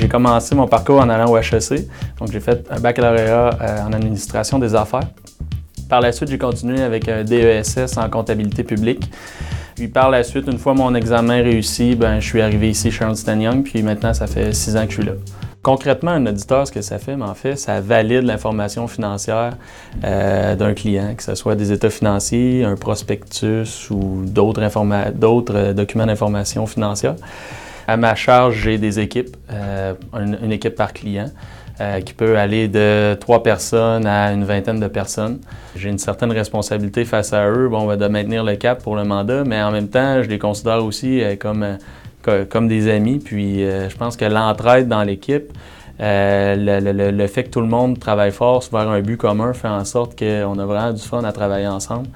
J'ai commencé mon parcours en allant au HEC. Donc, j'ai fait un baccalauréat en administration des affaires. Par la suite, j'ai continué avec un DESS en comptabilité publique. Puis par la suite, une fois mon examen réussi, je suis arrivé ici chez Ernst & Young, puis maintenant, ça fait 6 ans que je suis là. Concrètement, un auditeur, ce que ça fait, ça valide l'information financière d'un client, que ce soit des états financiers, un prospectus ou d'autres documents d'information financière. À ma charge, j'ai des équipes, une équipe par client, qui peut aller de 3 personnes à une vingtaine de personnes. J'ai une certaine responsabilité face à eux, de maintenir le cap pour le mandat, mais en même temps, je les considère aussi comme des amis. Puis je pense que l'entraide dans l'équipe, le fait que tout le monde travaille fort vers un but commun fait en sorte qu'on a vraiment du fun à travailler ensemble.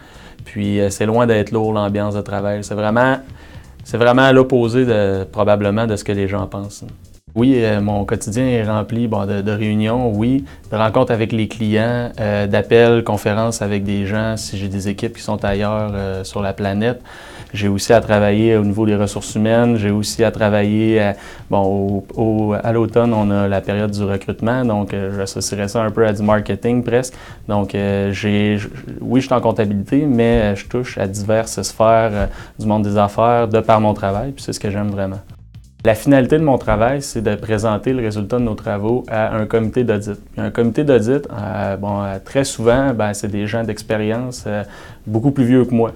Puis c'est loin d'être lourd l'ambiance de travail. C'est vraiment à l'opposé probablement de ce que les gens pensent. Oui, mon quotidien est rempli de réunions, oui, de rencontres avec les clients, d'appels, conférences avec des gens si j'ai des équipes qui sont ailleurs sur la planète. J'ai aussi à travailler au niveau des ressources humaines, j'ai aussi à travailler, à l'automne, on a la période du recrutement, donc j'associerais ça un peu à du marketing presque. Donc oui, je suis en comptabilité, mais je touche à diverses sphères du monde des affaires de par mon travail, puis c'est ce que j'aime vraiment. La finalité de mon travail, c'est de présenter le résultat de nos travaux à un comité d'audit. Un comité d'audit, très souvent, c'est des gens d'expérience beaucoup plus vieux que moi.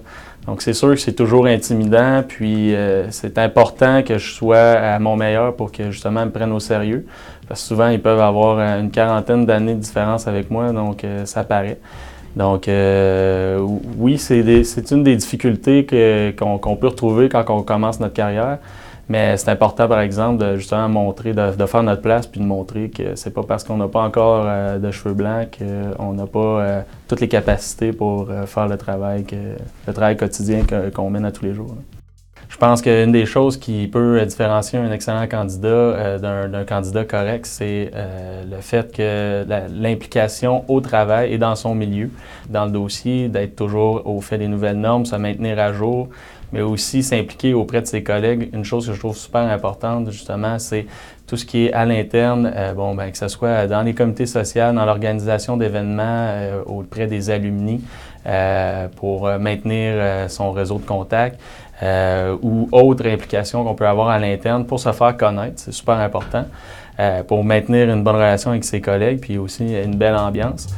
Donc c'est sûr que c'est toujours intimidant, puis c'est important que je sois à mon meilleur pour que justement ils me prennent au sérieux. Parce que souvent, ils peuvent avoir une quarantaine d'années de différence avec moi, donc ça paraît. Donc oui, c'est une des difficultés qu'on peut retrouver quand on commence notre carrière. Mais c'est important, par exemple, de justement montrer, de faire notre place puis de montrer que c'est pas parce qu'on n'a pas encore de cheveux blancs qu'on n'a pas toutes les capacités pour faire le travail quotidien qu'on mène à tous les jours. Je pense qu'une des choses qui peut différencier un excellent candidat d'un candidat correct, c'est le fait que l'implication au travail et dans son milieu, dans le dossier, d'être toujours au fait des nouvelles normes, se maintenir à jour, mais aussi s'impliquer auprès de ses collègues. Une chose que je trouve super importante, justement, c'est tout ce qui est à l'interne, que ce soit dans les comités sociaux, dans l'organisation d'événements auprès des alumni pour maintenir son réseau de contacts ou autres implications qu'on peut avoir à l'interne pour se faire connaître. C'est super important pour maintenir une bonne relation avec ses collègues puis aussi une belle ambiance.